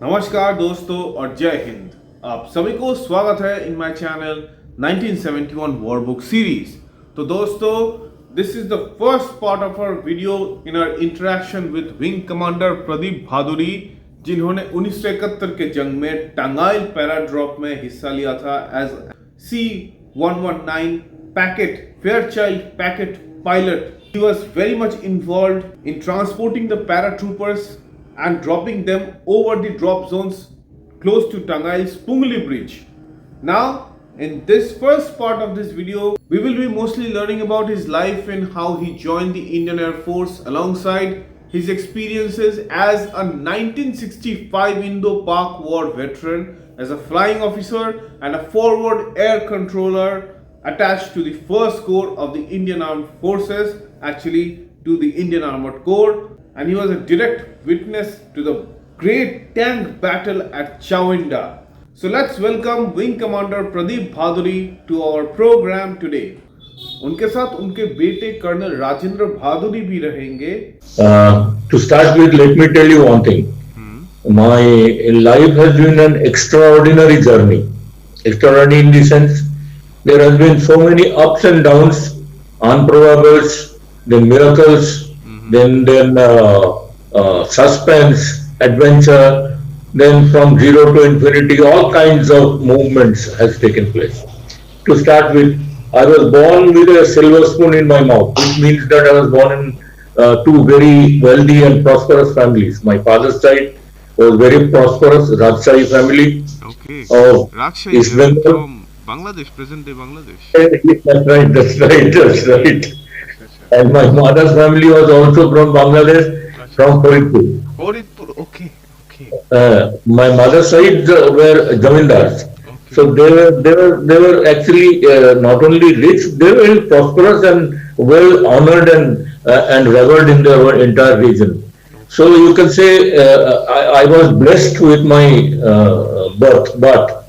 नमस्कार दोस्तों और जय हिंद। आप सभी को स्वागत है in my channel 1971 war book series. तो दोस्तों, this is the first part of our video in our interaction with wing commander Pradeep Bhaduri, जिन्होंने 1971 के जंग में टांगाइल पैराड्रॉप में हिस्सा लिया था as C-119 Packet Fairchild Packet pilot. He was very much involved in transporting the paratroopers and dropping them over the drop zones close to Tangail's Pungli Bridge. Now, in this first part of this video, we will be mostly learning about his life and how he joined the Indian Air Force, alongside his experiences as a 1965 Indo-Pak war veteran as a flying officer and a forward air controller attached to the 1st Corps of the Indian Armed Forces, actually to the Indian Armored Corps. And he was a direct witness to the great tank battle at Chawinda. So let's welcome Wing Commander Pradip Bhaduri to our program today. उनके साथ उनके बेटे colonel Rajendra Bhaduri भी रहेंगे. To start with, let me tell you one thing. My life has been an extraordinary journey. Extraordinary in the sense there has been so many ups and downs, improbables, then miracles, then suspense, adventure, then from zero to infinity, all kinds of movements has taken place. To start with, I was born with a silver spoon in my mouth, which means that I was born in two very wealthy and prosperous families. My father's side was very prosperous, Rajshahi family. Okay. Rajshahi East Bengal. From Bangladesh, present day Bangladesh. That's right. And my mother's family was also from Bangladesh, from Faridpur. Faridpur, okay. My mother's side were Chawindas. Okay. So they were actually not only rich, they were very prosperous and well honored and revered in their entire region. So you can say I was blessed with my birth, but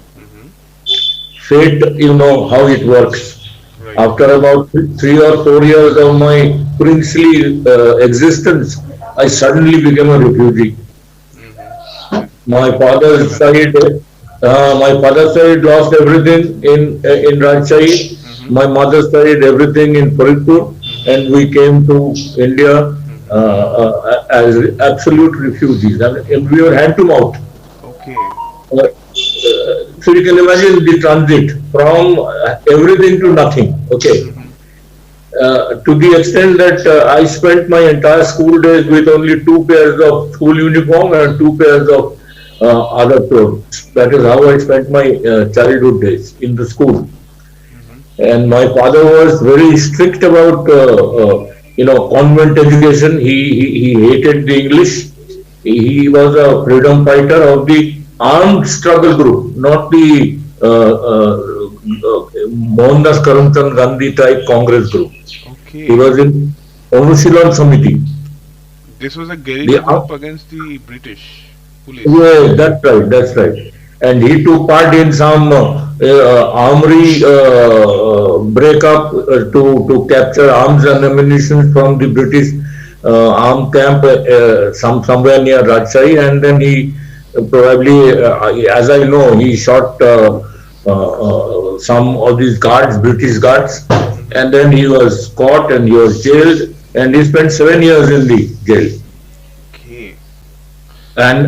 fate, you know how it works. After about 3 or 4 years of my princely existence, I suddenly became a refugee. My father's side lost everything in Rajshahi. My mother's side everything in Faridpur, and we came to India as absolute refugees. And we were hand to mouth. Okay. So you can imagine the transit from everything to nothing. Okay. To the extent that I spent my entire school days with only 2 pairs of school uniform and 2 pairs of other clothes. That is how I spent my childhood days in the school. And my father was very strict about convent education. He hated the English. He was a freedom fighter of the armed struggle group, not the Mohandas Karamchand Gandhi type Congress group. Okay. He was in Anushilon Samiti. This was a guerrilla group against the British police. Yeah, that's right. And he took part in some armory breakup to capture arms and ammunition from the British armed camp somewhere near Rajshahi, and then he probably, as I know, he shot some of these guards, British guards, and then he was caught and he was jailed, and he spent 7 years in the jail. Okay. And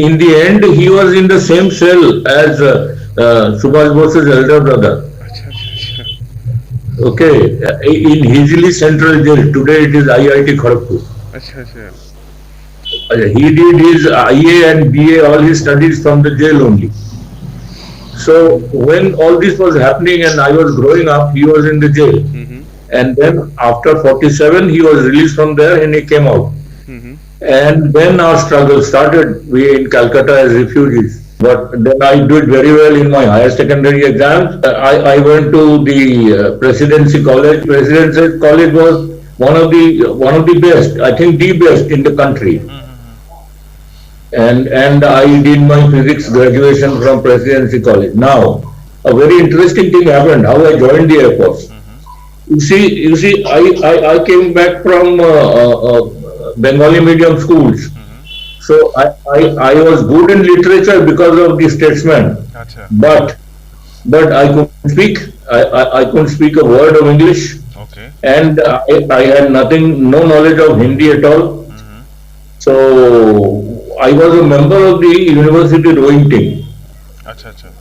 in the end, he was in the same cell as Subhash Bose's elder brother. Okay, in Hijli Central Jail. Today it is IIT Kharagpur. He did his IA and BA, all his studies from the jail only. So when all this was happening and I was growing up, he was in the jail. And then after 47, he was released from there and he came out. And then our struggle started. We in Calcutta as refugees. But then I did very well in my higher secondary exams. I went to the Presidency College. Presidency College was one of the best, I think the best in the country. And I did my physics graduation from Presidency College. Now, a very interesting thing happened, how I joined the Air Force. You see, I came back from Bengali medium schools. So I was good in literature because of the statesman, Acha. but I couldn't speak. I couldn't speak a word of English, Okay. and I had nothing, no knowledge of Hindi at all. Mm-hmm. So I was a member of the university rowing team. Acha, acha.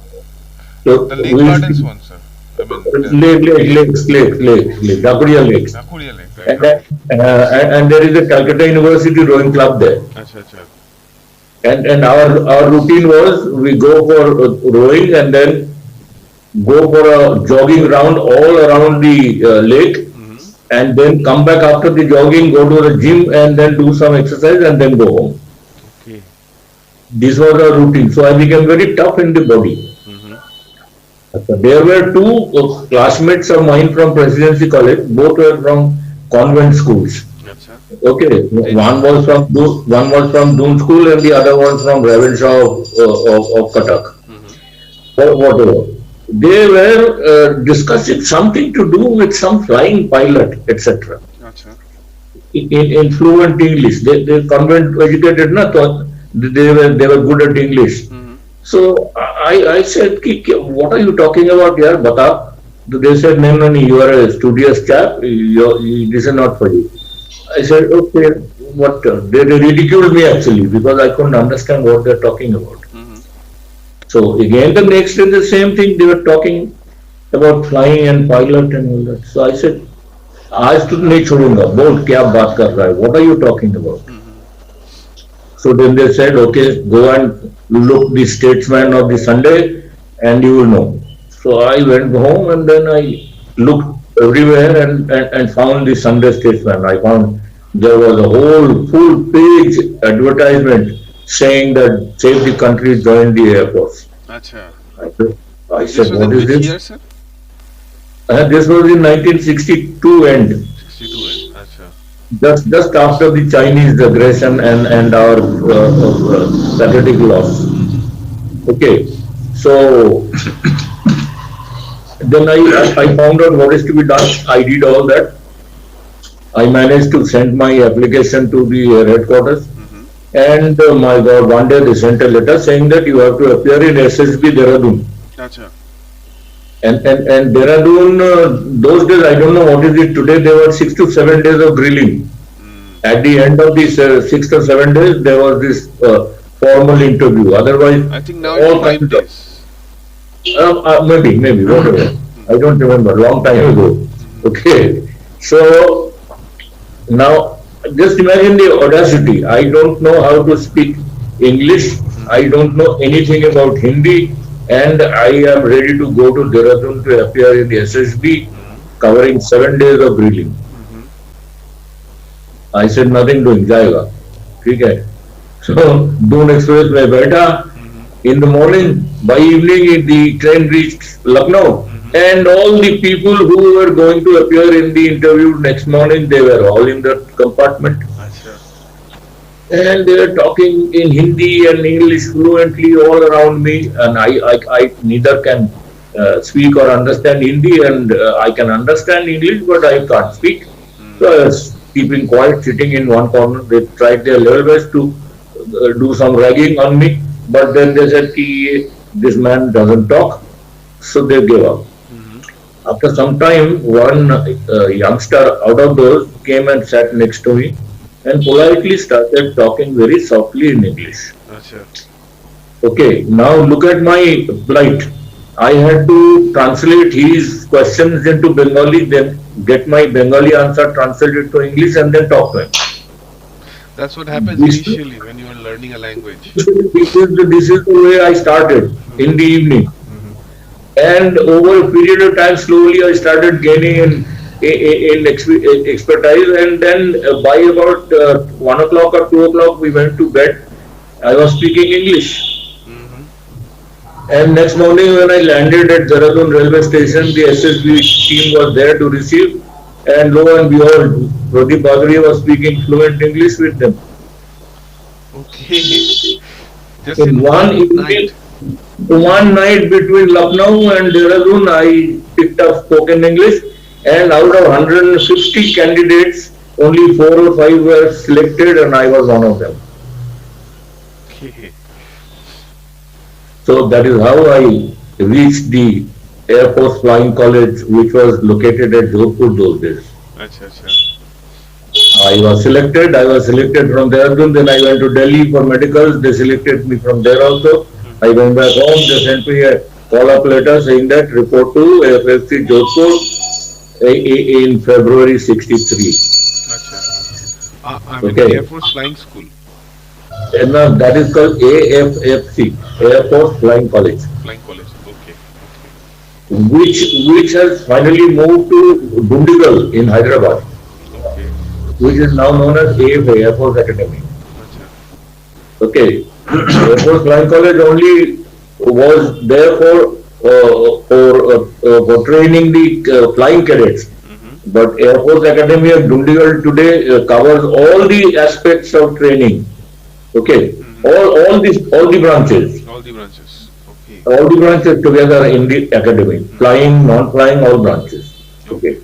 So The Lake we used Gardens to one, sir. I mean, the lakes, Dakuria Lakes, Nakuria Lake, and right? and there is a Calcutta University rowing club there. Acha, acha. And our routine was we go for rowing and then go for a jogging round all around the lake, Mm-hmm. and then come back after the jogging, go to the gym and then do some exercise and then go home. Okay. This was our routine. So I became very tough in the body. Mm-hmm. There were two classmates of mine from Presidency College. Both were from convent schools. Acha. Okay, one was from Doon School and the other one from Ravenshaw of Cuttack. Mm-hmm. Or whatever. They were discussing something to do with some flying pilot, etc. Acha. In fluent English. They convent educated, na, thought they were good at English. Mm-hmm. So I said, what are you talking about here, Bata? They said, no, you are a studious chap. This is not for you. I said, okay, what? They ridiculed me actually because I couldn't understand what they're talking about. Mm-hmm. So again, the next day, the same thing. They were talking about flying and pilot and all that. So I said, आज तो नहीं छोड़ूंगा. बोल क्या बात कर रहा है? What are you talking about? So then they said, okay, go and look the statesman of the Sunday, and you will know. So I went home and then I looked everywhere and found the Sunday statesman. I found there was a whole full page advertisement saying that save the country, join the Air Force. Acha. I This said, was what in is which this? year, sir? This was in 1962 end, 62. Acha. just after the Chinese aggression and our pathetic loss. Okay, so then I found out what is to be done. I did all that. I managed to send my application to the headquarters. Mm-hmm. And my God, one day they sent a letter saying that you have to appear in SSB Dehradun. Acha. And Dehradun, those days, I don't know what is it today, there were 6 to 7 days of grilling. At the end of these 6 or 7 days, there was this formal interview. Otherwise, I think now all it's 5 kinds days. maybe, whatever. I don't remember, long time ago. Okay. So, now, just imagine the audacity. I don't know how to speak English. I don't know anything about Hindi. And I am ready to go to Dehradun to appear in the SSB, covering 7 days of grilling. I said nothing doing, जाएगा, ठीक है. So Doon Express में बैठा. In the morning, by evening, the train reached Lucknow, and all the people who were going to appear in the interview next morning, they were all in the compartment. And they were talking in Hindi and English fluently all around me, and I neither can speak or understand Hindi, and I can understand English, but I can't speak. So I was keeping quiet, sitting in one corner. They tried their level best to do some ragging on me, but then they said, this man doesn't talk, so they gave up. After some time, one youngster out of those came and sat next to me and politely started talking very softly in English. Okay, now look at my plight. I had to translate his questions into Bengali, then get my Bengali answer translated to English, and then talk to him. That's what happens initially when you are learning a language. This is the way I started in the evening. And over a period of time, slowly I started gaining in expertise, and then by about 1 o'clock or 2 o'clock, we went to bed. I was speaking English. And next morning when I landed at Dehradun railway station, the SSB team was there to receive, and lo and behold, Pradip Bhaduri was speaking fluent English with them. Okay. Just in one evening, one night between Lucknow and Dehradun, I picked up spoken English, and out of 150 candidates, only 4 or 5 were selected, and I was one of them. Okay. So that is how I reached the Air Force Flying College, which was located at Jodhpur those days. Acha, acha. I was selected from Dehradun, then I went to Delhi for medicals, they selected me from there also. I went back home, they sent me a call-up letter saying that report to AFFC Jodhpur in February 63. Acha. I mean Air Okay. Force Flying School. And now that is called AFFC, Air Force Flying College, Flying College. Okay. which has finally moved to Dundigal in Hyderabad, Okay. which is now known as AFA, Air Force Academy. Acha. Okay, Air Force Flying College only was there for training the flying cadets. Mm-hmm. But Air Force Academy at Dundigal today covers all the aspects of training. Okay, Mm-hmm. all the branches, All the branches. Okay. all the branches together in the academy, flying, non-flying, all branches. Okay,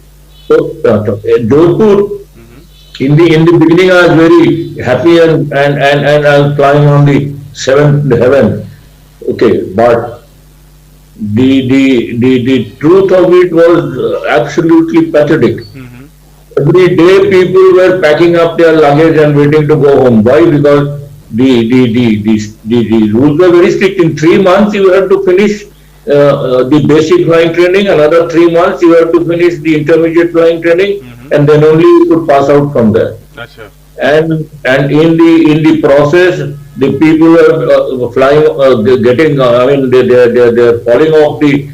so Jodhpur. Mm-hmm. In the beginning, I was very happy and I was flying on the seventh heaven. Okay, but the truth of it was absolutely pathetic. Mm-hmm. Every day, people were packing up their luggage and waiting to go home. Why? Because the rules were very strict. In 3 months, you have to finish the basic flying training. Another 3 months, you have to finish the intermediate flying training, Mm-hmm. and then only you could pass out from there. Acha. And in the process, the people are flying, getting. I mean, they're falling off the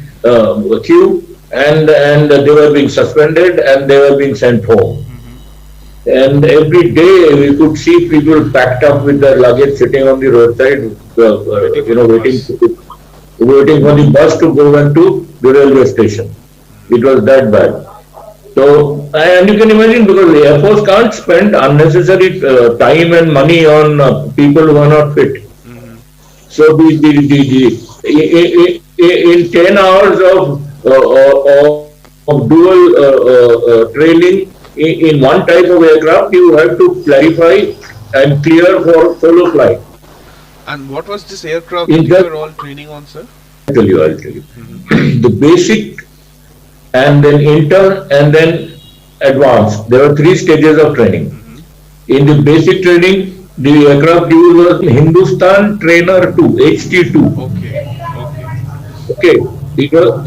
queue, and they were being suspended, and they were being sent home. Mm-hmm. And every day we could see people packed up with their luggage sitting on the roadside, waiting for the bus to go and to the railway station. It was that bad. So, and you can imagine, because the Air Force can't spend unnecessary time and money on people who are not fit. Mm-hmm. So in 10 hours of dual training in one type of aircraft, you have to clarify and clear for solo flight. And what was this aircraft In that you that- were all training on, sir? I'll tell you. Mm-hmm. The basic, and then intern, and then advanced. There were 3 stages of training. Mm-hmm. In the basic training, the aircraft used was Hindustan Trainer 2, HT2. Okay. Okay. Okay,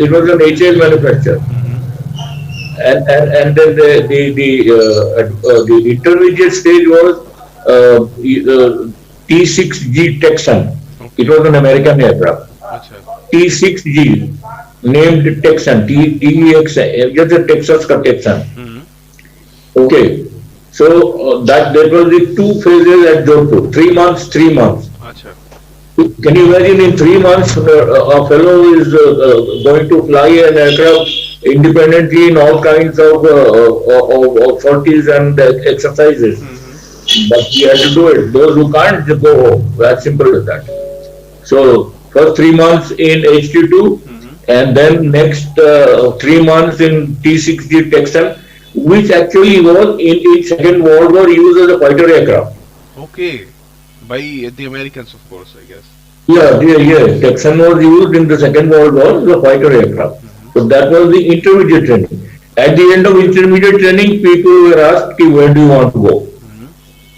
it was an HL manufacturer. Mm-hmm. And then the intermediate stage was T6G Texan. It was an American aircraft. Acha. T6G, named Texan, TEXan, just a Texas ka Texan. Mm-hmm. Okay, so that was the 2 phases at Jodhpur. 3 months, 3 months. Acha. Can you imagine, in 3 months a fellow is going to fly an aircraft independently in all kinds of sorties and exercises? Mm-hmm. But he has to do it. Those who can't, just go home. As simple as that. So first 3 months in HT2, Mm-hmm. and then next 3 months in T6G Texan, which actually was in Second World War used as a fighter aircraft. Okay. By the Americans, of course, I guess. Yeah. Texan was used in the Second World War as a fighter aircraft. Mm-hmm. So that was the intermediate training. At the end of intermediate training, people were asked, where do you want to go? Mm-hmm.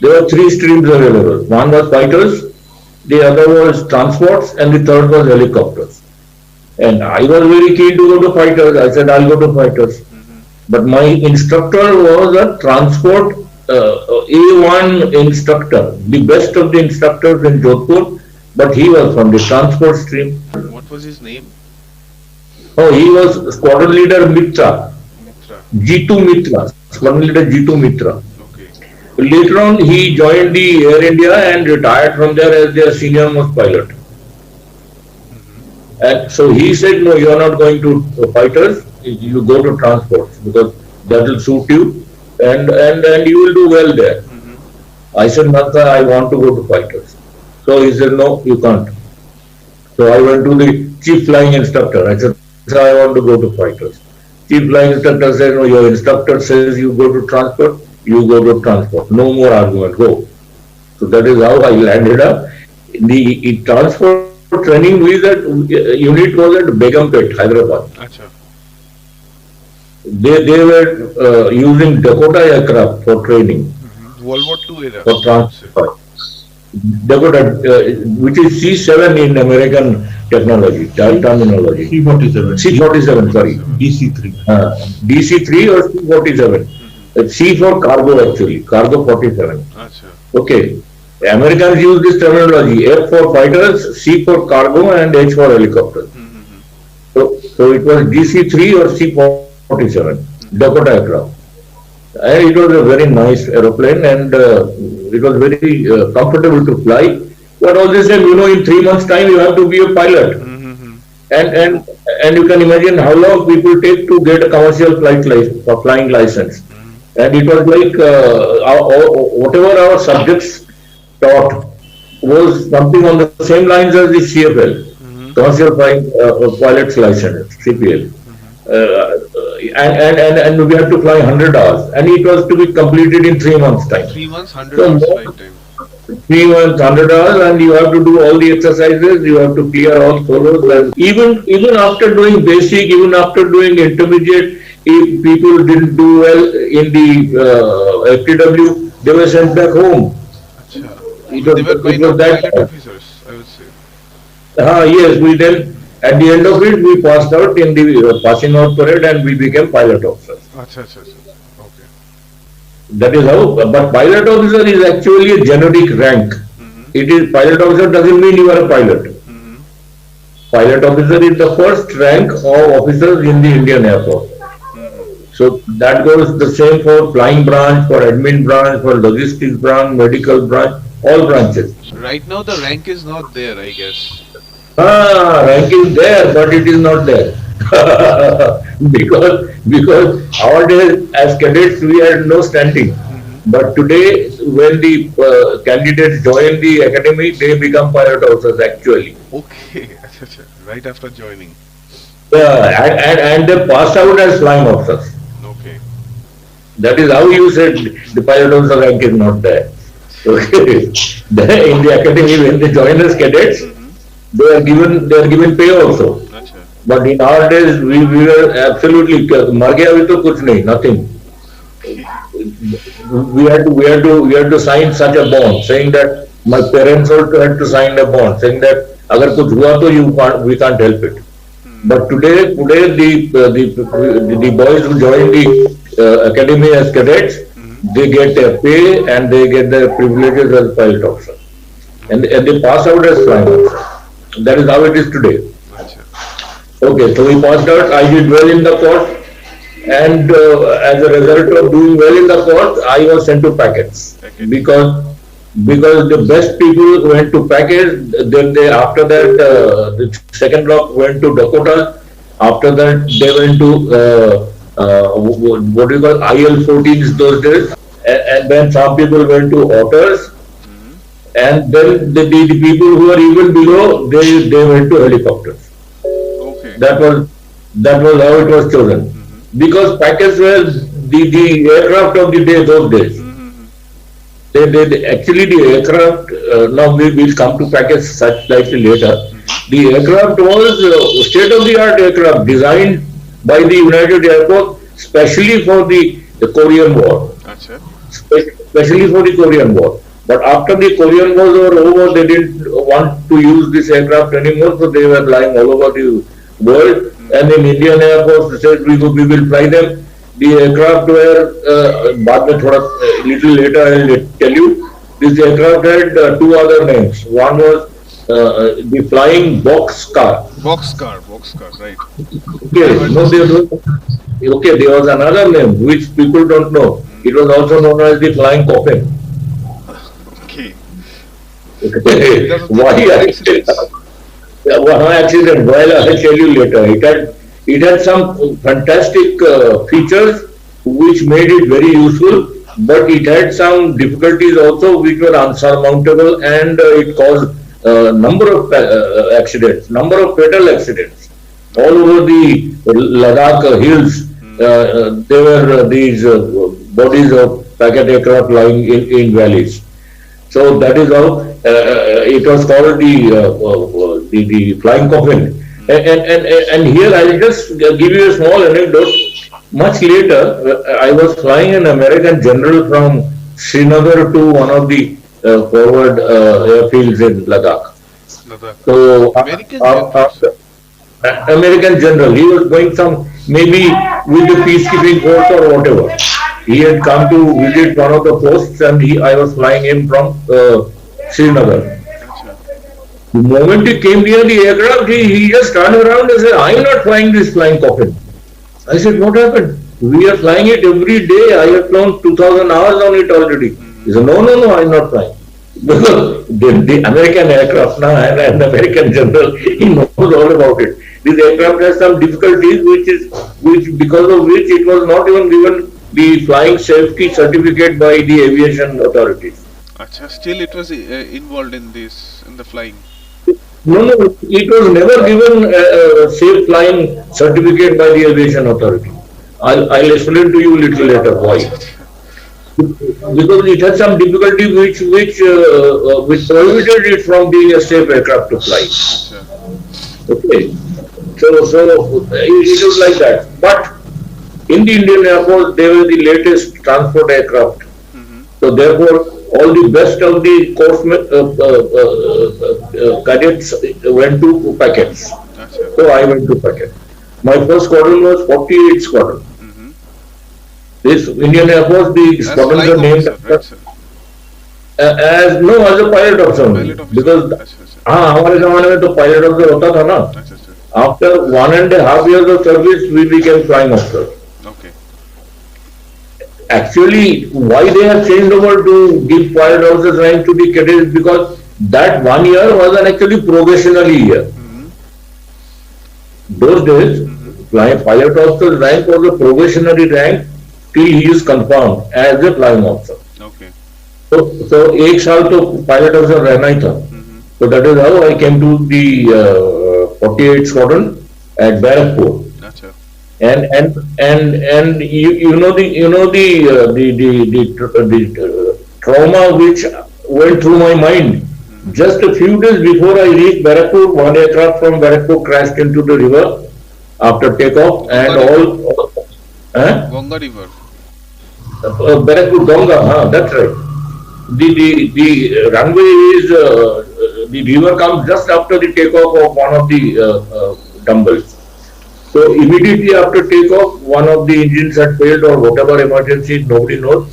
There were 3 streams available. One was fighters, the other was transports, and the third was helicopters. And I was very keen to go to fighters. I said, I'll go to fighters. Mm-hmm. But my instructor was a transport A1 instructor, the best of the instructors in Jodhpur, but he was from the transport stream. What was his name? Oh, he was squadron leader Mitra, Mitra. G2 Mitra, squadron leader G2 Mitra. Okay. Later on, he joined the Air India and retired from there as their senior most pilot. Mm-hmm. And so he said, no, you are not going to fighters, you go to transports, because that will suit you and you will do well there. Mm-hmm. I said, Nata, I want to go to fighters. So he said, no, you can't. So I went to the chief flying instructor. I said, sir, I want to go to fighters. Chief flying instructor said, no, your instructor says you go to transport, you go to transport. No more argument, go. So that is how I landed up The transport training with that unit was at Begumpet, Hyderabad. Acha. They were using Dakota aircraft for training, World War II era. for transport. Dakota, which is C-7 in American technology, terminology. C-47. C-47, sorry. DC-3. DC-3 or C-47. C for cargo actually, cargo 47. Acha. Okay. The Americans use this terminology, F for fighters, C for cargo and H for helicopters. So it was DC-3 or C-47, Dakota aircraft. And it was a very nice aeroplane and it was very comfortable to fly. But all this time, in 3 months' time, you have to be a pilot. And you can imagine how long people take to get a commercial flying license. And it was like whatever our subjects taught was something on the same lines as the CFL, commercial flying pilot's license, CPL. And we had to fly 100 hours, and it was to be completed in 3 months' time. 3 months, 100 hours flight time. 3 months, 100 hours, and you have to do all the exercises, you have to clear all solos. And even after doing basic, even after doing intermediate, if people didn't do well in the FTW, they were sent back home. They were kind of pilot officers, I would say. Yes, we then, at the end of it, we passed out in the passing out parade and we became pilot officers. Okay. That is how, but pilot officer is actually a generic rank. It is, pilot officer doesn't mean you are a pilot. Pilot officer is the first rank of officers in the Indian Airforce. So that goes the same for flying branch, for admin branch, for logistics branch, medical branch, all branches. Right now the rank is not there, I guess. Rank is there, but it is not there. because our days as cadets we had no standing. But today, when the candidates join the academy, they become pilot officers actually. Okay, right after joining. And they pass out as flying officers. Okay. That is how you said the pilot officer rank is not there. Okay. In the academy, when they join as cadets, they are given pay also. Achha. But in our days, we were absolutely mar gaya abhi to kuch nahi, nothing. We had to sign such a bond, saying that my parents also had to sign a bond, saying that agar kuch hua to we can't help it. But today the boys who join the academy as cadets, they get a pay and they get their privileges as pilot officer, and they pass out as flying officer. That is how it is today. Okay, so we passed out. I did well in the course, and as a result of doing well in the course, I was sent to packets because the best people went to packets. Then after that the second block went to Dakota. After that they went to what do you call IL-14s those days, and then some people went to otters. And then the people who are even below, they went to helicopters. Okay. That was how it was chosen. Because packets were the aircraft of the day those days. They actually the aircraft. Now we will come to packets slightly later. The aircraft was state-of-the-art aircraft designed by the United Air Force, specially for the Korean War. Achha. Especially for the Korean War. But after the Korean Wars were over, they didn't want to use this aircraft anymore, so they were flying all over the world. And in Indian Air Force said we will fly them. The aircraft were, little later I will tell you, this aircraft had two other names. One was the flying boxcar. Boxcar, right. Okay, there was another name which people don't know. It was also known as the flying coffin. Why accident? Well, I'll tell you later. It had some fantastic features which made it very useful, but it had some difficulties also which were unsurmountable, and it caused number of accidents, number of fatal accidents. All over the Ladakh hills, there were these bodies of packet aircraft lying in valleys. So that is how, it was called the flying coffin. And here I'll just give you a small anecdote. Much later, I was flying an American general from Srinagar to one of the forward airfields in Ladakh. So, American generals. American general, he was going some maybe with the peacekeeping force or whatever. He had come to visit one of the posts, and I was flying him from Srinagar. Acha. The moment he came near the aircraft, he just turned around and said, "I'm not flying this flying coffin." I said, "What happened?" "We are flying it every day. I have flown 2,000 hours on it already." He said, "No, no, no, I'm not flying." Because the American aircraft now, and an American general, he knows all about it. This aircraft has some difficulties, which because of which it was not even given the flying safety certificate by the aviation authorities. Acha. Still, it was involved in this, in the flying. No, no, it was never given a safe flying certificate by the aviation authority. I'll explain to you a little later why. Because it had some difficulty which prohibited it from being a safe aircraft to fly. Acha. Okay, so it was like that. But in the Indian Air Force, they were the latest transport aircraft. So therefore, all the best of the course cadets went to packets. Acha. So I went to packet. My first squadron was 48 squadron. This Indian Air Force, the As squadrons flying are named officer, right, sir? as a pilot officer only. Pilot officer. Because Acha, sir. हाँ हमारे जमाने में तो pilot officer होता था ना. Acha, sir. After 1.5 years of service, we became flying officers. Okay. Actually, why they have changed over to give pilot officers rank to the cadets, because that 1 year was an actually probationary year. Those days, flying pilot officer's rank was a probationary rank till he is confirmed as a flying officer. Okay. So एक साल तो pilot officer रहना ही था. So that is how I came to the 48 squadron at Barrackpur. Acha. And you know the trauma which went through my mind. Just a few days before I reached Barrackpur, one aircraft from Barrackpur crashed into the river after takeoff, and all. Ganga River. Barrackpur Donga, that's right. The runway is the river comes just after the takeoff of one of the dumbbells. So immediately after takeoff, one of the engines had failed or whatever emergency, nobody knows,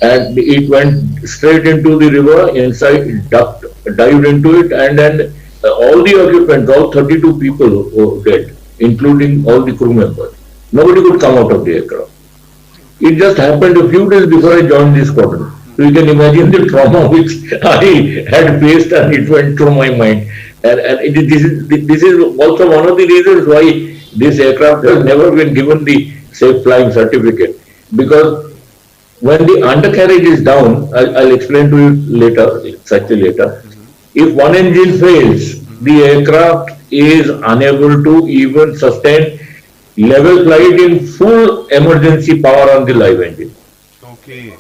and it went straight into the river. Inside, it dived into it, and then all the occupants, all 32 people were dead, including all the crew members. Nobody could come out of the aircraft. It just happened a few days before I joined the squadron. So you can imagine the trauma which I had faced, and it went through my mind. And this is also one of the reasons why this aircraft has never been given the safe flying certificate. Because when the undercarriage is down, I'll explain to you later, slightly later. If one engine fails, the aircraft is unable to even sustain level flight in full emergency power on the live engine. Okay.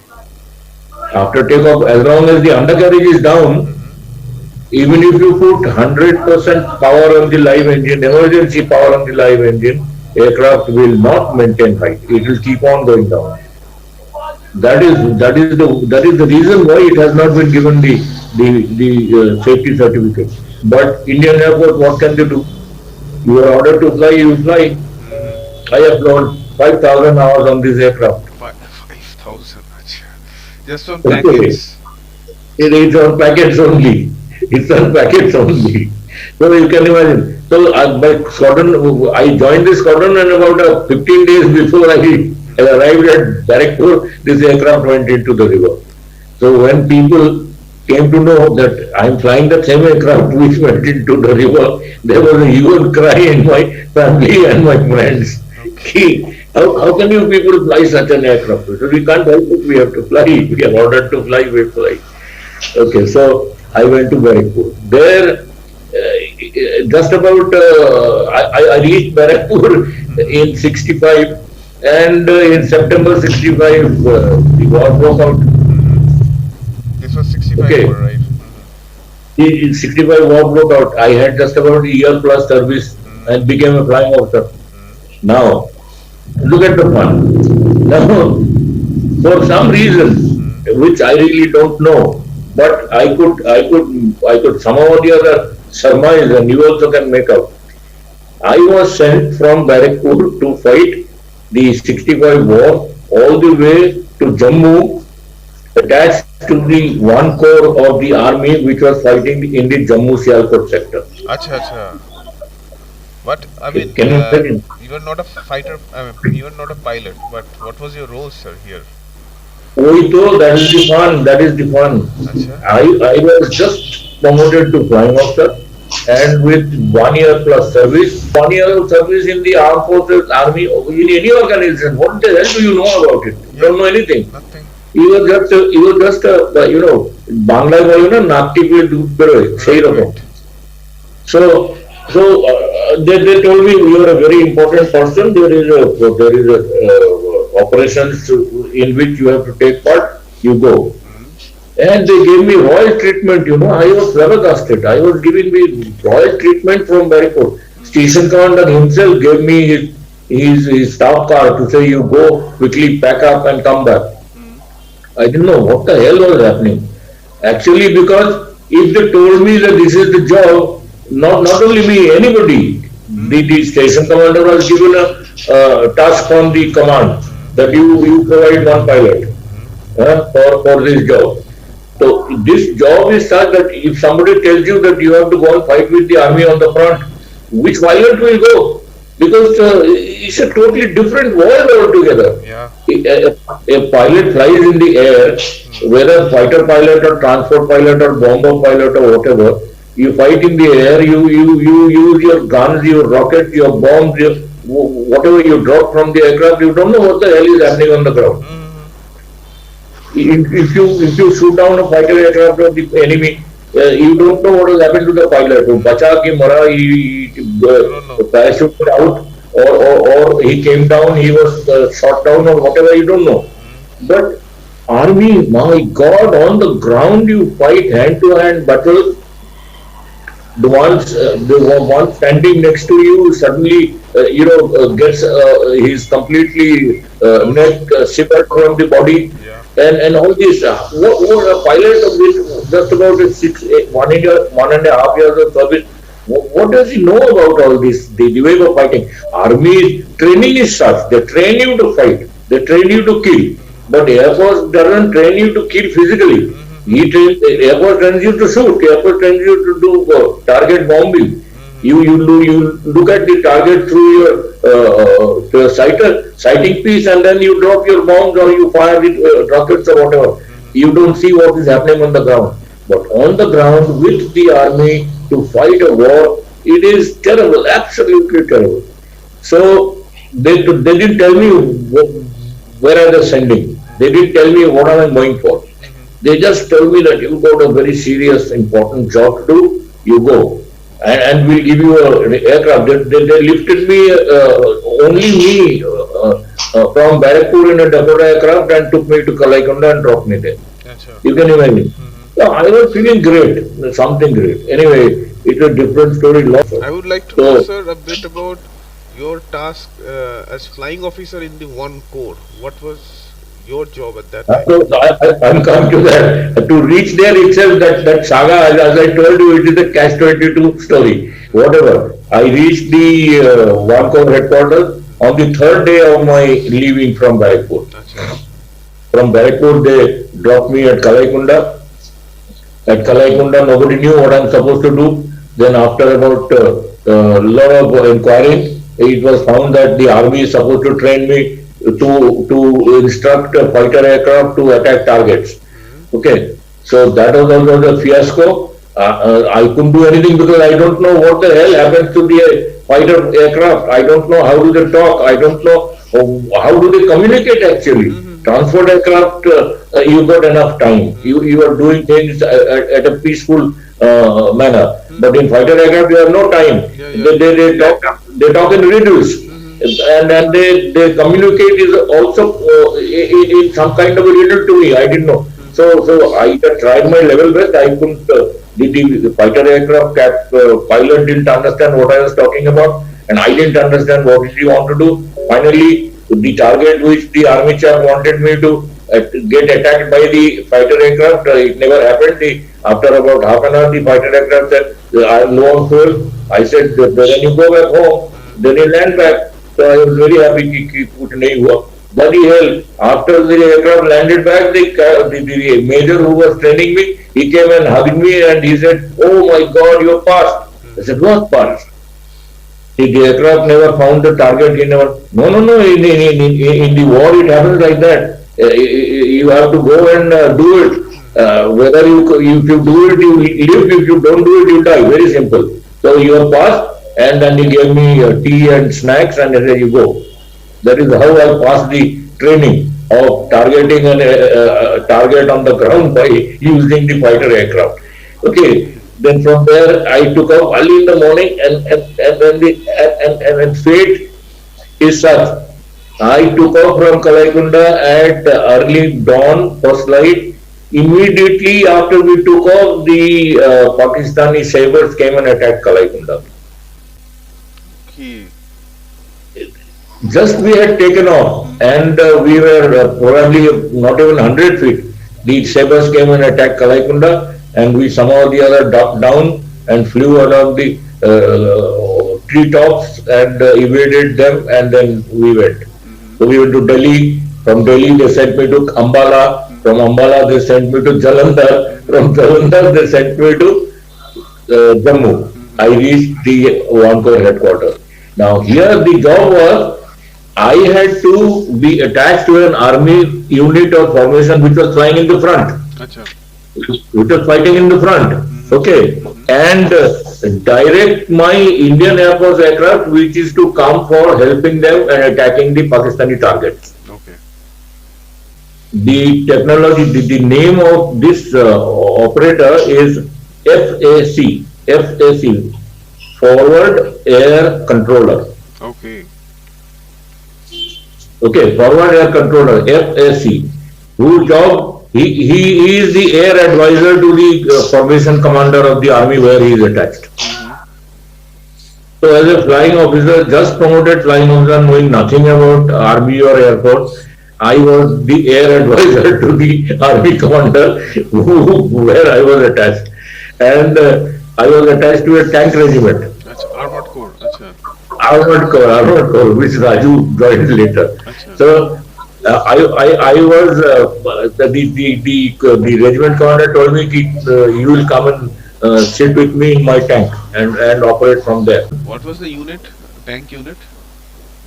After takeoff, as long as the undercarriage is down, even if you put 100% power on the live engine, emergency power on the live engine, aircraft will not maintain height. It will keep on going down. That is the reason why it has not been given the safety certificate. But Indian Air Force, what can they do? You are ordered to fly, you fly. I have flown 5,000 hours on this aircraft. 5,000. Just on Okay. packets. It is on packets only. It's on packets only. So you can imagine. So by squadron, I joined this squadron, and about 15 days before I arrived at Barrackpur, this aircraft went into the river. So when people came to know that I am flying the same aircraft which went into the river, there was a huge cry in my family and my friends. How can you people fly such an aircraft? So we can't help it, we have to fly. We are ordered to fly, we fly. Okay, so I went to Barrackpur. There, just about, I reached Barrackpur in 65, and in September 65, the war broke out. This was 65, Okay. right? the 65 war broke out. I had just about a year plus service and became a flying officer. Now, look at the fun. Now, for some reason, which I really don't know, but I could somehow or the other surmise, and you also can make out. I was sent from Barrackpur to fight the 65 war all the way to Jammu, attached to the one corps of the army which was fighting in the Jammu Sialkot sector. Acha, acha. What I mean, Can you imagine? you were not a fighter. I mean, you were not a pilot. But what was your role, sir, here? Oh, so that is the fun. That is the fun. Acha. I was just promoted to flying officer, and with 1 year plus service, 1 year of service in the armed forces, army, in any organization. What the hell do you know about it? You don't know anything. Nothing. You were just বাংলায় বলে না নাকটি দিয়ে দুধ বেরোয় সেই রকম. So they told me you are a very important person. There is a operations in which you have to take part. You go, and they gave me royal treatment. You know, I was flabbergasted. I was giving me royal treatment from Barrackpur. Station commander himself gave me his staff car to say you go quickly, pack up and come back. I didn't know what the hell was happening. Actually, because if they told me that this is the job, not only me, anybody, the station commander was given a task from the command that you provide one pilot for this job. So this job is such that if somebody tells you that you have to go and fight with the army on the front, which pilot will go? Because it's a totally different world altogether. Yeah. A pilot flies in the air, whether fighter pilot or transport pilot or bomber pilot or whatever. You fight in the air. You use your guns, your rockets, your bombs, whatever you drop from the aircraft. You don't know what the hell is happening on the ground. If you shoot down a fighter aircraft of the enemy, you don't know what has happened to the pilot. Bacha ki mara, he parachuted out, or he came down, he was shot down, or whatever. You don't know. But army, my God, on the ground you fight hand to hand battles. The one standing next to you suddenly, gets his completely neck severed from the body. And all this, what a pilot of this, just about 1.5 years of service, what does he know about all this, the way of fighting? Army training is such, they train you to fight, they train you to kill, but Air Force doesn't train you to kill physically. Air Force trains you to shoot, Air Force trains you to do target bombing. You look at the target through your sighting piece, and then you drop your bombs or you fire with rockets or whatever. You don't see what is happening on the ground. But on the ground with the army to fight a war, it is terrible, absolutely terrible. So they didn't tell me where I was sending. They didn't tell me what I am going for. They just told me that you got a very serious, important job to do. You go. And we'll give you an aircraft. They lifted me, only me, from Barrackpur in a Dakota aircraft and took me to Kalaikunda and dropped me there. You can imagine. So I was feeling great, something great. Anyway, it's a different story. I would like to know, sir, a bit about your task as flying officer in the one corps. What was your job at that time? I'm coming to that. To reach there itself, that saga, as I told you, it is a catch-22 story. Whatever. I reached the one corps headquarters on the third day of my leaving from Barrackpur. From Barrackpur, they dropped me at Kalaikunda. At Kalaikunda, nobody knew what I'm supposed to do. Then after about a lot of inquiring, it was found that the army is supposed to train me to instruct a fighter aircraft to attack targets. Okay, so that was also a fiasco. I couldn't do anything because I don't know what the hell happens to the fighter aircraft. I don't know how do they talk. I don't know how do they communicate actually. Transport aircraft, you got enough time. You are doing things at a peaceful manner. But in fighter aircraft, you have no time. They talk in riddles. And then they communicate is also in some kind of a riddle to me. I didn't know. So I tried my level best. I couldn't. The fighter aircraft pilot didn't understand what I was talking about, and I didn't understand what he want to do. Finally, the target which the army chap wanted me to get attacked by the fighter aircraft, it never happened. After about half an hour, the fighter aircraft said, "I am low on fuel." I said, "Then you go back home." Then he land back. So I was very happy कि कुछ नहीं हुआ. Bloody hell! After the aircraft landed back, the major who was training me, he came and hugged me and he said, "Oh my God, you passed." I said, "What passed?" The aircraft never found the target. He never. No, no, no. In the war, it happens like that. You have to go and do it. Whether if you do it, you live. If you don't do it, you die. Very simple. So you have passed, and then he gave me tea and snacks, and there you go. That is how I passed the training of targeting a target on the ground by using the fighter aircraft. Okay. Then from there I took off early in the morning, and fate is such. I took off from Kalaikunda at early dawn, first light. Immediately after we took off, the Pakistani sabers came and attacked Kalaikunda. Okay. Just we had taken off, and we were probably not even 100 feet. The sabers came and attacked Kalaikunda, and we somehow or the other ducked down and flew along the treetops and evaded them, and then we went. So we went to Delhi. From Delhi they sent me to Ambala. From Ambala they sent me to Jalandhar. From Jalandhar they sent me to Jammu. I reached the One Corps headquarters. Now here the job was, I had to be attached to an army unit or formation which was flying in the front. Achha. Which was fighting in the front. Okay. And direct my Indian Airforce aircraft, which is to come for helping them and attacking the Pakistani targets. Okay. The technology, the name of this operator is FAC, Forward Air Controller. Okay. Okay, Forward Air Controller, FAC, whose job, he is the air advisor to the formation commander of the army where he is attached. So as a flying officer, just promoted flying officer, knowing nothing about army or air force, I was the air advisor to the army commander where I was attached. And I was attached to a tank regiment. Achha. Armored Corps. Achha. Armored Corps, which Raju joined later. Achha. So I was the regiment commander told me you will come and sit with me in my tank and operate from there. What was the unit? Tank unit?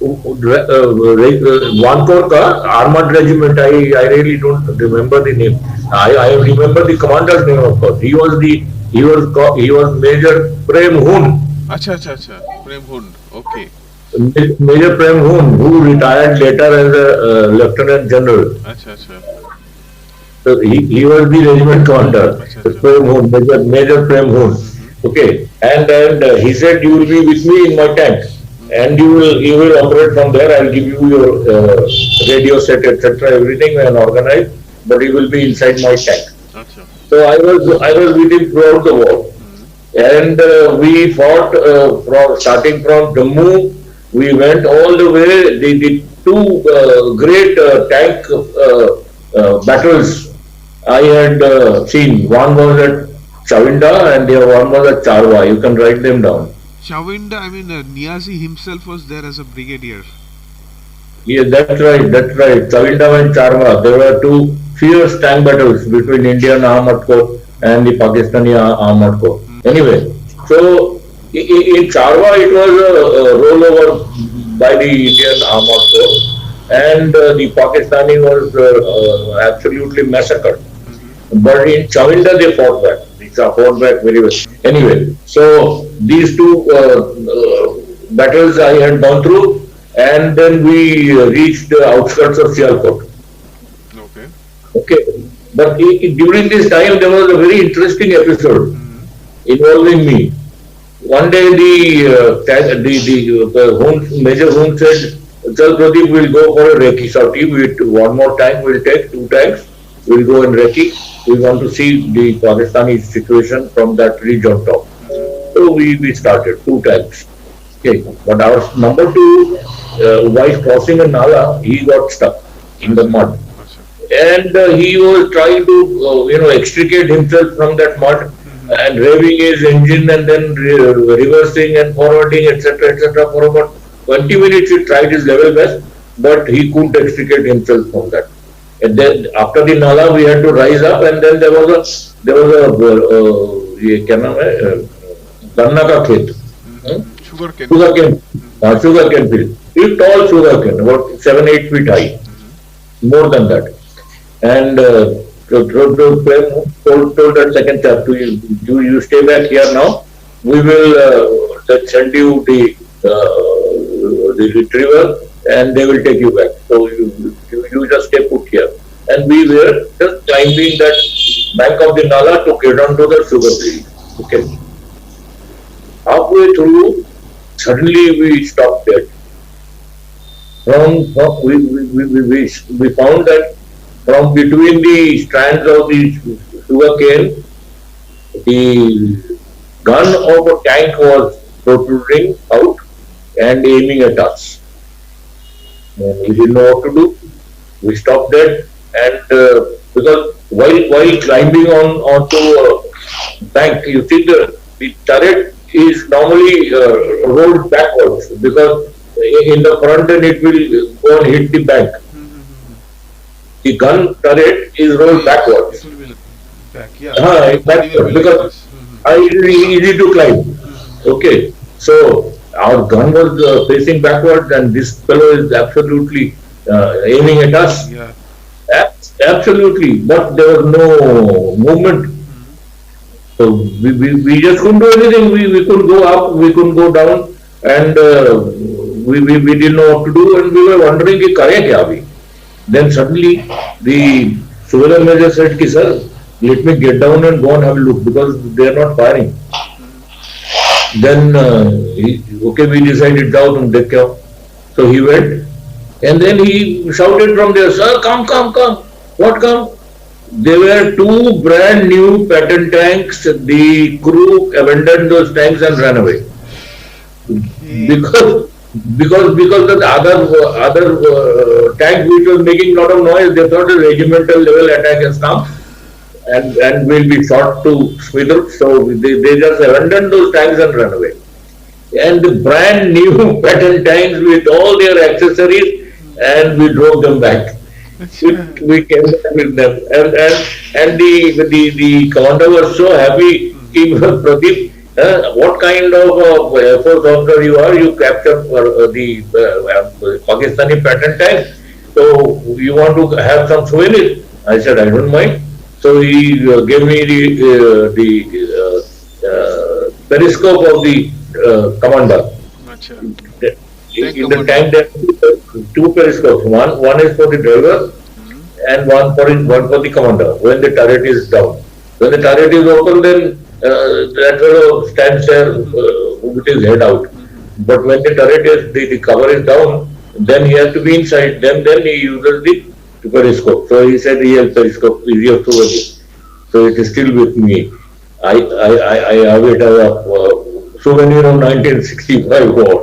One Corps armored regiment. I really don't remember the name. I remember the commander's name, of course. He was Major Prem Hun. Achha. Prem Hund. Okay. Major Prem Hun, who retired later as a Lieutenant General. Achha. So he was the regiment commander. Prem Hun, Major Prem Hun. Okay, and he said, "You will be with me in my tank, and you will operate from there. I will give you your radio set, etc., everything and organize, but you will be inside my tank." Achha. So I was with him throughout the war, and we fought starting from Jammu. We went all the way. The two great tank battles I had seen. One was at Chawinda and the other one was at Charwa. You can write them down. Chawinda, I mean, Niazi himself was there as a brigadier. Yeah, that's right. Chawinda and Charwa. There were two fierce tank battles between Indian Armored Corps and the Pakistani Armored Corps. Anyway, so in Charwa it was a rollover by the Indian Armored Corps, and the Pakistani was absolutely massacred. But in Chawinda they fought back. They fought back very well. Anyway, so these two battles I had gone through, and then we reached the outskirts of Sialkot. Okay. But during this time there was a very interesting episode involving me. One day the Major Hun said, "Chal Pradip, we'll go for a Reiki sortie. One more tank, we'll take 2 tanks. we'll go in recce. We want to see the Pakistani situation from that ridge on top. So we started 2 times. Okay, but our number two, while crossing a nala, he got stuck in the mud, and he was trying to extricate himself from that mud and revving his engine and then reversing and forwarding, etc., for about 20 minutes. He tried his level best, but he couldn't extricate himself from that. And then after the nala, we had to rise up, and then ये क्या नाम है, गन्ना का खेत, sugar cane field, a tall sugar cane, about 7-8 feet high, more than that. And told that second chap to you stay back here now. We will send you the retriever, and they will take you back. So you just stay put here. And we were just climbing that bank of the Nala to get onto the sugar field. Okay. Halfway through, suddenly we stopped dead. We found that from between the strands of the sugar cane, the gun of a tank was protruding out and aiming at us. And we didn't know what to do. We stopped dead, and because while climbing onto a bank, you see the turret is normally rolled backwards, because in the front end it will go and hit the bank. The gun turret is rolled backwards. Backward, because easy to climb. Okay, so our gun was facing backwards, and this fellow is absolutely aiming at us. Absolutely, but there was no movement. So we just couldn't do anything. We couldn't go up, we couldn't go down, and we didn't know what to do, and we were wondering कि करें क्या अभी. Then suddenly the Subalin Major said, "Ki sir, let me get down and go and have a look, because they are not firing." Then we decided down and dekh kya. So he went, and then he shouted from there, "Sir, come. What come?" There were 2 brand new pattern tanks. The crew abandoned those tanks and ran away. Because the other tank which was making a lot of noise, they thought a regimental level attack has come and will be shot to smithers. So they just abandoned those tanks and ran away. And the brand new pattern tanks with all their accessories, and we drove them back. We came back with them, and the commander was so happy. Pradip, what kind of Air Force officer you are? You captured the Pakistani pattern tank, so you want to have some souvenirs? I said, I don't mind. So he gave me the periscope of the commander. In the tank there are 2 periscopes. One is for the driver, and one for the commander when the turret is down. When the turret is open, then that fellow stands there with his head out. But when the turret is the cover is down, then he has to be inside. Then he uses the periscope. So he said, "Real periscope is your souvenir." So it is still with me. I have it as a souvenir of 1965 war.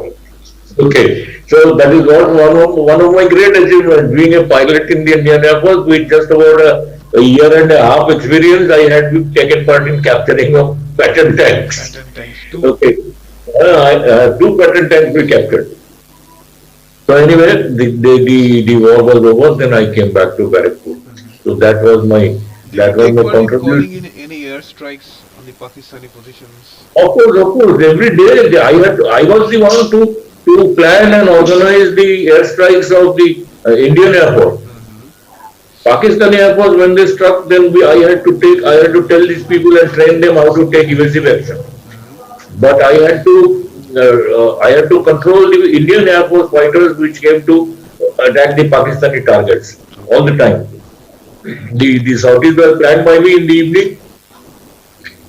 Okay, so that is one of my great achievements. Being a pilot in the Indian Airforce with just about a year and a half experience, I had taken part in capturing of pattern tanks. Okay, 2 pattern tanks we captured. So anyway, the war was over. Then I came back to Barrackpur. So that was my contribution. Calling in any airstrikes on the Pakistani positions? Of course. Every day I was the one to plan and organize the airstrikes of the Indian Airforce. Pakistani Air Force, when they struck, then I had to tell these people and train them how to take evasive action. But I had to control the Indian Air Force fighters which came to attack the Pakistani targets all the time. The sorties were planned by me in the evening.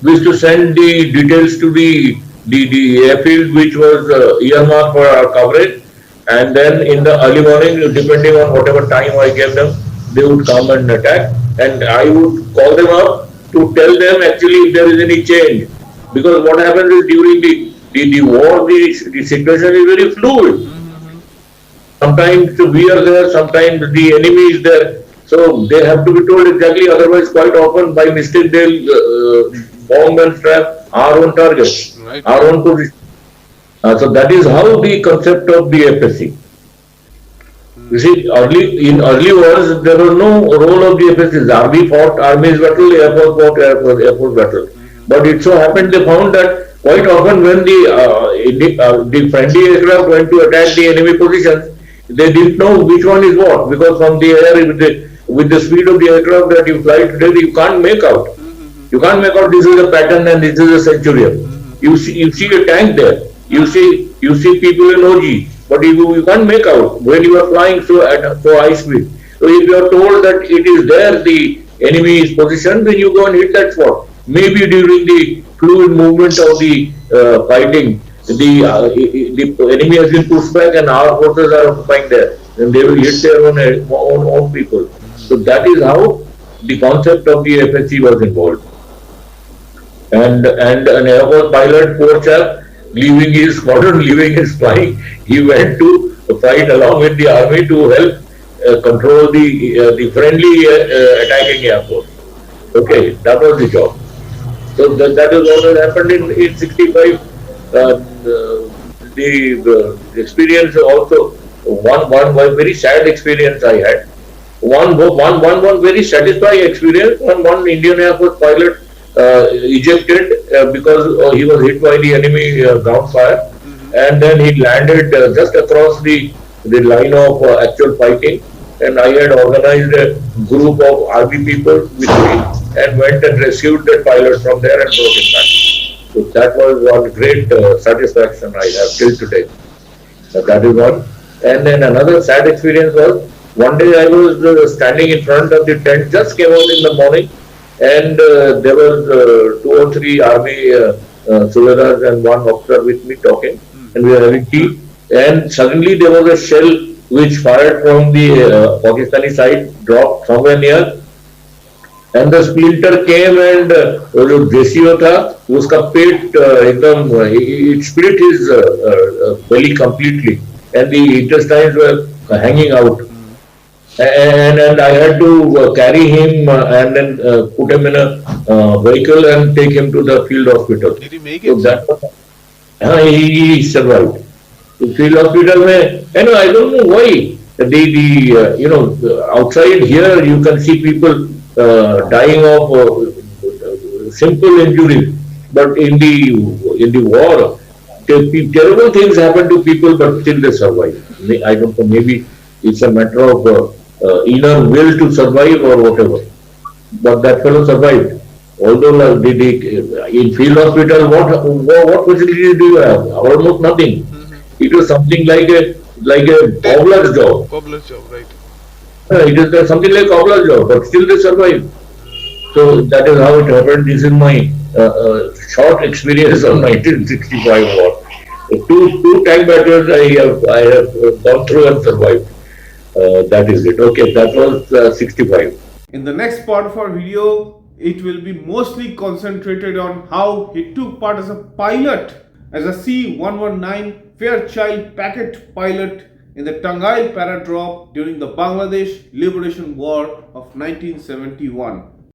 We used to send the details to the airfield which was earmarked for our coverage, and then in the early morning, depending on whatever time I gave them, they would come and attack. and I would call them up to tell them actually if there is any change. Because what happens is during the war, the situation is very fluid. Sometimes we are there, sometimes the enemy is there. So they have to be told exactly, otherwise quite often by mistake they'll bomb and trap our own target, Right. our own position. So that is how the concept of the FSC. You see, in early wars, there was no role of the FSCs. Army fought Army's battle, Air Force fought Air Force battle. But it so happened they found that quite often when the friendly aircraft went to attack the enemy positions, they didn't know which one is what, because from the air with the speed of the aircraft that you fly today, you can't make out. You can't make out this is a pattern and this is a Centurion. You see a tank there. You see people in OG, but you can't make out when you are flying at high speed. So if you are told that it is there the enemy is positioned, then you go and hit that spot. Maybe during the fluid movement of the fighting, the enemy has been pushed back and our forces are occupying there, and they will hit their own people. So that is how the concept of the FSC was involved. And an Air Force pilot, poor chap, leaving his squadron, leaving his flying, he went to fight along with the army to help control the friendly attacking Air Force. Okay, that was the job. So that is what had happened in 65. The experience also, one very sad experience I had. One very satisfying experience when one Indian Air Force pilot ejected because he was hit by the enemy ground fire, and then he landed just across the line of actual fighting, and I had organized a group of army people with me and went and rescued that pilot from there and brought him back. So that was one great satisfaction I have till today. That is one. And then another sad experience was, one day I was standing in front of the tent, just came out in the morning, and there was 2 or 3 army soldiers and one officer with me talking, and we were having tea, and suddenly there was a shell which fired from the Pakistani side, dropped somewhere near, and the splinter came and जो देसियो था उसका पेट एकदम it split his belly completely and the intestines were hanging out, and I had to carry him and then put him in a vehicle and take him to the field hospital. Did he make So it? that he survived. The field hospital and I don't know why outside here you can see people dying of simple injuries, but in the war, terrible things happen to people, but still they survive. I don't know, maybe it's a matter of inner will to survive or whatever. But that fellow survived. Although in field hospital, what facilities do you have? Almost nothing. It was something like a cobbler's job. Cobbler's job, right. It is something like cobbler's job, but still they survive. So that is how it happened. This is my short experience of 1965 war. Two tank battles I have gone through and survived. That is it. Okay, that was 65. In the next part of our video, it will be mostly concentrated on how he took part as a pilot, as a C-119 Fairchild Packet pilot in the Tangail Paradrop during the Bangladesh Liberation War of 1971.